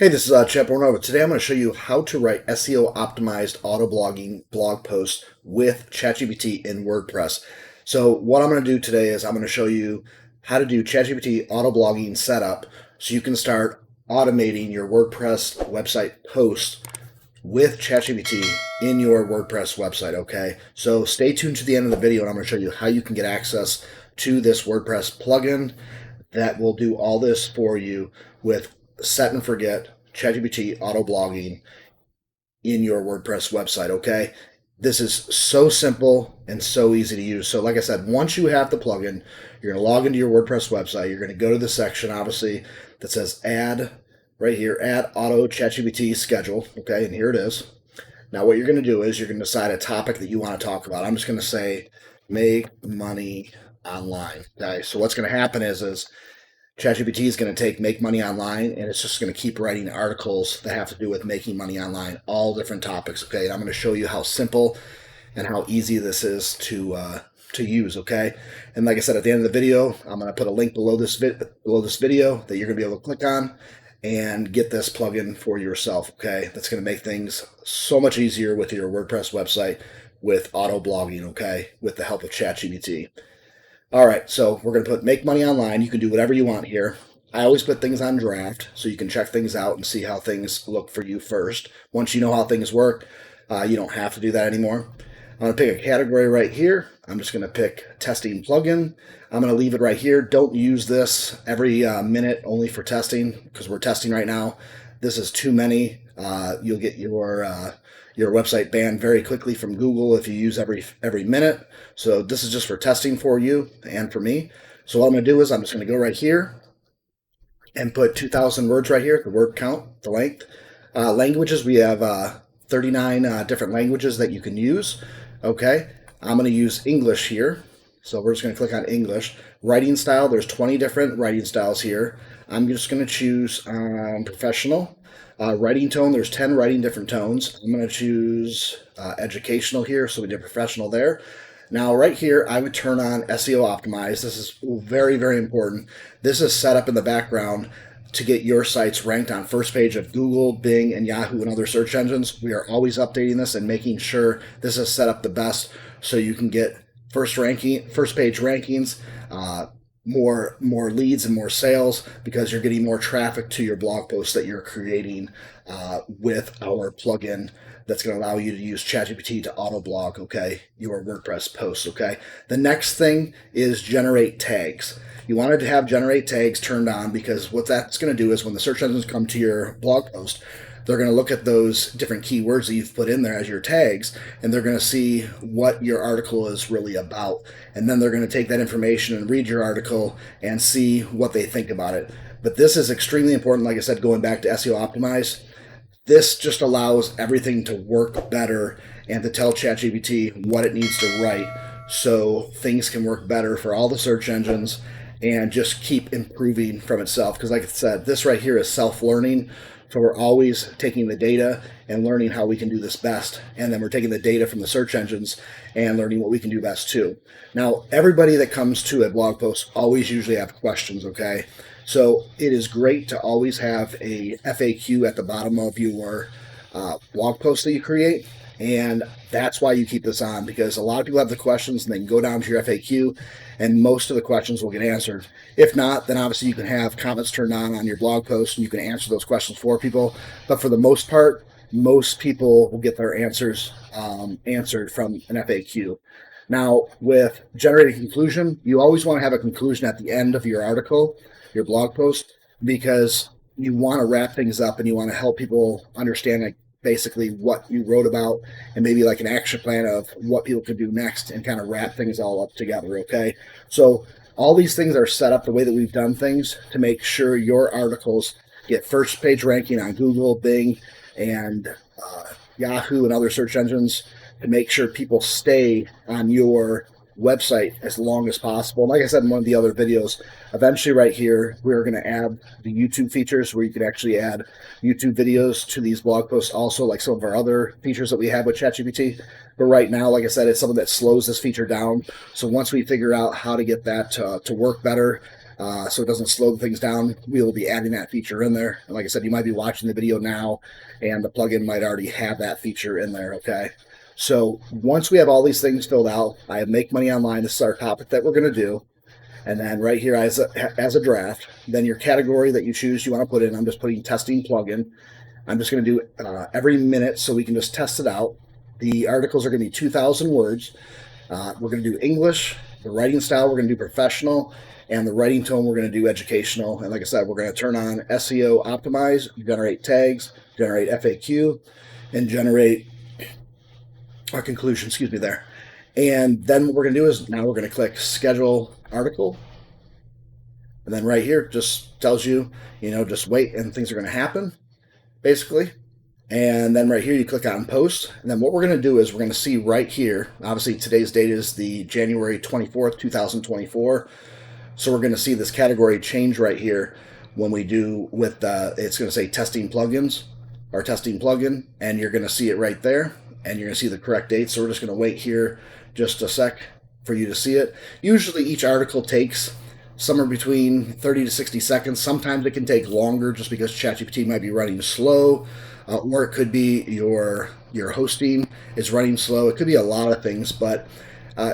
Hey, this is Chad Bornova. Today I'm going to show you how to write SEO optimized auto blogging blog posts with ChatGPT in WordPress. So what I'm going to do today is I'm going to show you how to do ChatGPT auto blogging setup so you can start automating your WordPress website posts with ChatGPT in your WordPress website, okay? So stay tuned to the end of the video and I'm going to show you how you can get access to this WordPress plugin that will do all this for you with set and forget ChatGPT auto blogging in your WordPress website, okay? This is so simple and so easy to use. So like I said, once you have the plugin, you're going to log into your WordPress website. You're going to go to the section, obviously, that says add, right here, add auto ChatGPT schedule, okay? And here it is. Now what you're going to do is you're going to decide a topic that you want to talk about. I'm just going to say make money online, okay? So what's going to happen is ChatGPT is going to take make money online, and it's just going to keep writing articles that have to do with making money online, all different topics. Okay, and I'm going to show you how simple and how easy this is to use. Okay, and like I said, at the end of the video, I'm going to put a link below this video that you're going to be able to click on and get this plugin for yourself. Okay, that's going to make things so much easier with your WordPress website with auto blogging. Okay, with the help of ChatGPT. All right, so we're going to put make money online. You can do whatever you want here. I always put things on draft so you can check things out and see how things look for you first. Once you know how things work, you don't have to do that anymore. I'm going to pick a category right here. I'm just going to pick testing plugin. I'm going to leave it right here. Don't use this every minute only for testing because we're testing right now. This is too many. You'll get your website banned very quickly from Google if you use every minute. So this is just for testing for you and for me. So what I'm going to do is I'm just going to go right here and put 2,000 words right here, the word count, the length. Languages, we have 39 different languages that you can use. Okay, I'm going to use English here. So we're just going to click on English. Writing style, there's 20 different writing styles here. I'm just going to choose professional. Writing tone, there's 10 writing different tones. I'm going to choose educational here, so we did professional there. Now, right here, I would turn on SEO Optimize. This is very, very important. This is set up in the background to get your sites ranked on first page of Google, Bing, and Yahoo and other search engines. We are always updating this and making sure this is set up the best so you can get first page rankings, more leads and more sales because you're getting more traffic to your blog posts that you're creating with our plugin that's going to allow you to use ChatGPT to auto blog, okay, your WordPress posts, okay. The next thing is generate tags. You wanted to have generate tags turned on because what that's going to do is when the search engines come to your blog post, they're going to look at those different keywords that you've put in there as your tags, and they're going to see what your article is really about. And then they're going to take that information and read your article and see what they think about it. But this is extremely important, like I said, going back to SEO Optimize. This just allows everything to work better and to tell ChatGPT what it needs to write so things can work better for all the search engines and just keep improving from itself. Because like I said, this right here is self-learning. So we're always taking the data and learning how we can do this best. And then we're taking the data from the search engines and learning what we can do best too. Now, everybody that comes to a blog post always usually have questions, okay? So it is great to always have a FAQ at the bottom of your blog post that you create. And that's why you keep this on, because a lot of people have the questions and they can go down to your FAQ and most of the questions will get answered. If not, then obviously you can have comments turned on your blog post and you can answer those questions for people. But for the most part, most people will get their answers answered from an FAQ. Now, with generating conclusion, you always want to have a conclusion at the end of your article, your blog post, because you want to wrap things up and you want to help people understand basically what you wrote about and maybe like an action plan of what people could do next and kind of wrap things all up together, okay? So all these things are set up the way that we've done things to make sure your articles get first page ranking on Google, Bing, and Yahoo and other search engines to make sure people stay on your website as long as possible. And like I said in one of the other videos, eventually right here, we're going to add the YouTube features where you can actually add YouTube videos to these blog posts also, like some of our other features that we have with ChatGPT. But right now, like I said, it's something that slows this feature down. So once we figure out how to get that to work better, so it doesn't slow things down. We will be adding that feature in there. And like I said, you might be watching the video now, and the plugin might already have that feature in there, okay? So once we have all these things filled out, I have Make Money Online. This is our topic that we're going to do. And then right here as a draft, then your category that you choose you want to put in, I'm just putting testing plugin. I'm just going to do every minute so we can just test it out. The articles are going to be 2,000 words. We're going to do English. The writing style, we're going to do professional. And the writing tone, we're going to do educational. And like I said, we're going to turn on SEO optimize, generate tags, generate FAQ, and generate a conclusion, excuse me there. And then what we're going to do is now we're going to click schedule article. And then right here just tells you, just wait and things are going to happen, basically. And then right here you click on post. And then what we're going to do is we're going to see right here, obviously today's date is the January 24th, 2024. So we're going to see this category change right here when we do with, it's going to say testing plugins or testing plugin, and you're going to see it right there, and you're going to see the correct date. So we're just going to wait here just a sec for you to see it. Usually each article takes somewhere between 30 to 60 seconds. Sometimes it can take longer just because ChatGPT might be running slow, or it could be your hosting is running slow. It could be a lot of things, but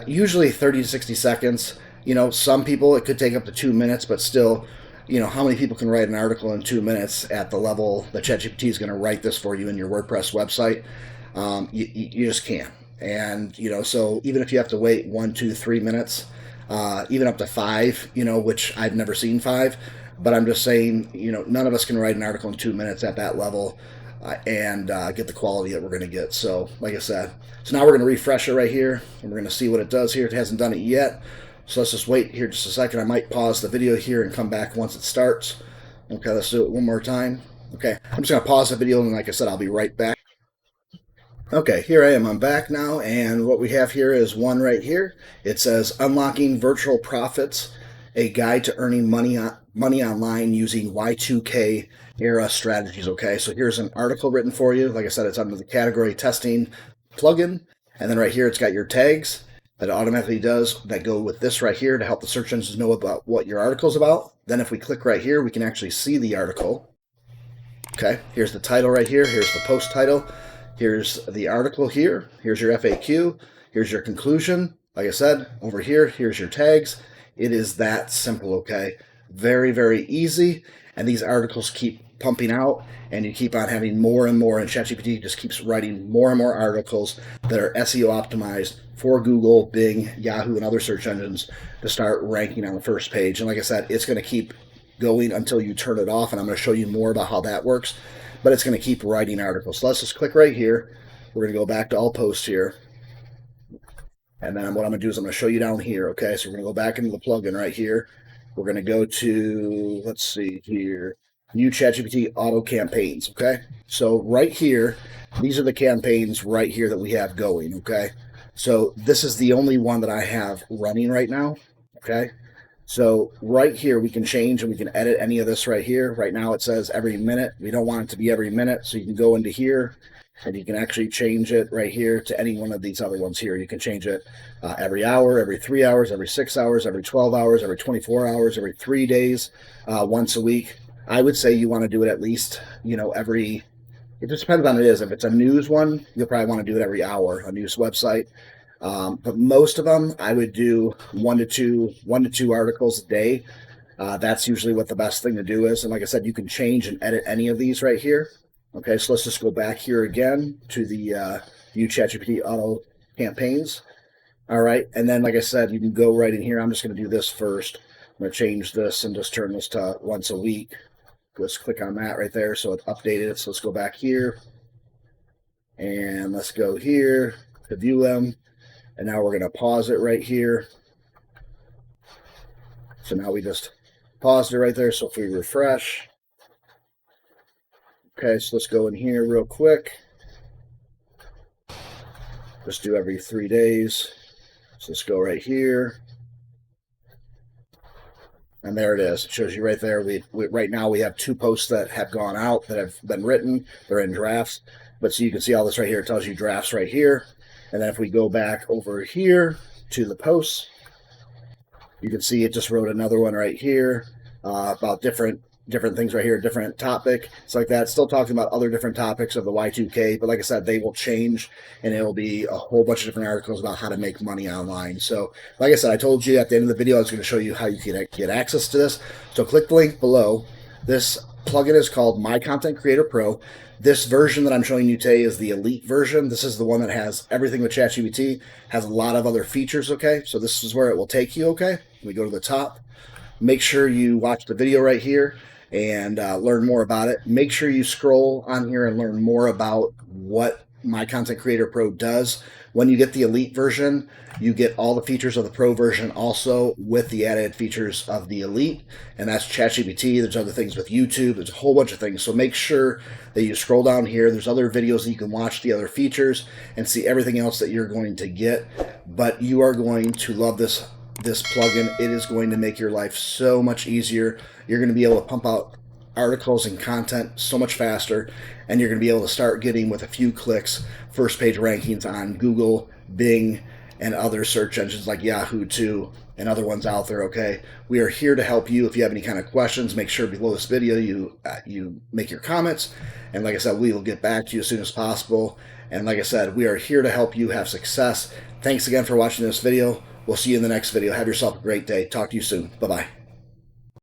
usually 30 to 60 seconds. Some people it could take up to 2 minutes, but still, how many people can write an article in 2 minutes at the level that ChatGPT is going to write this for you in your WordPress website? You just can't. And, so even if you have to wait 1, 2, 3 minutes, even up to 5, which I've never seen 5, but I'm just saying, none of us can write an article in 2 minutes at that level and get the quality that we're going to get. So, like I said, so now we're going to refresh it right here, and we're going to see what it does here. It hasn't done it yet. So let's just wait here just a second. I might pause the video here and come back once it starts. Okay, let's do it one more time. Okay, I'm just going to pause the video, and like I said, I'll be right back. Okay, here I am. I'm back now, and what we have here is one right here. It says Unlocking Virtual Profits, a guide to earning money online using Y2K era strategies. Okay, so here's an article written for you. Like I said, it's under the category testing plugin, and then right here it's got your tags that it automatically does that go with this right here to help the search engines know about what your article's about. Then if we click right here, we can actually see the article. Okay, here's the title right here. Here's the post title. Here's the article here. Here's your FAQ. Here's your conclusion. Like I said, over here, here's your tags. It is that simple, okay? Very, very easy. And these articles keep pumping out, and you keep on having more and more, and ChatGPT just keeps writing more and more articles that are SEO optimized for Google, Bing, Yahoo, and other search engines to start ranking on the first page. And like I said, it's going to keep going until you turn it off, and I'm going to show you more about how that works, but it's going to keep writing articles. So let's just click right here. We're going to go back to all posts here. And then what I'm going to do is I'm going to show you down here, okay? So we're going to go back into the plugin right here. We're going to go to, let's see here, New ChatGPT Auto Campaigns, okay? So right here, these are the campaigns right here that we have going, okay? So this is the only one that I have running right now, okay? So right here, we can change and we can edit any of this right here. Right now it says every minute. We don't want it to be every minute, so you can go into here and you can actually change it right here to any one of these other ones here. You can change it every hour, every 3 hours, every 6 hours, every 12 hours, every 24 hours, every 3 days, once a week. I would say you want to do it at least, every, it just depends on what it is. If it's a news one, you'll probably want to do it every hour, a news website. But most of them, I would do one to two articles a day. That's usually what the best thing to do is. And like I said, you can change and edit any of these right here. Okay, so let's just go back here again to the View ChatGPT Auto Campaigns. All right, and then like I said, you can go right in here. I'm just going to do this first. I'm going to change this and just turn this to once a week. Let's click on that right there, so it's updated. So let's go back here, and let's go here to view them. And now we're going to pause it right here. So now we just paused it right there. So if we refresh, okay, so let's go in here real quick. Just do every 3 days. So let's go right here. And there it is. It shows you right there. We right now we have 2 posts that have gone out that have been written. They're in drafts. But so you can see all this right here. It tells you drafts right here. And then if we go back over here to the posts, You can see it just wrote another one right here about different things right here, different topic. It's like that. Still talking about other different topics of the Y2K, but like I said, they will change and it'll be a whole bunch of different articles about how to make money online. So, like I said, I told you at the end of the video, I was going to show you how you can get access to this. So, click the link below. This plugin is called My Content Creator Pro. This version that I'm showing you today is the elite version. This is the one that has everything with ChatGPT, has a lot of other features, okay? So this is where it will take you, okay? We go to the top. Make sure you watch the video right here and learn more about it. Make sure you scroll on here and learn more about what My Content Creator Pro does. When you get the elite version, you get all the features of the pro version also with the added features of the elite, and that's ChatGPT. There's other things with YouTube. There's a whole bunch of things. So make sure that you scroll down here. There's other videos that you can watch, the other features, and see everything else that you're going to get. But you are going to love this plugin. It is going to make your life so much easier. You're going to be able to pump out articles and content so much faster, and you're going to be able to start getting, with a few clicks, first page rankings on Google, Bing, and other search engines like Yahoo too, and other ones out there. Okay, we are here to help you. If you have any kind of questions, make sure below this video you make your comments, and like I said, we will get back to you as soon as possible. And like I said, we are here to help you have success. Thanks again for watching this video. We'll see you in the next video. Have yourself a great day. Talk to you soon. Bye-bye.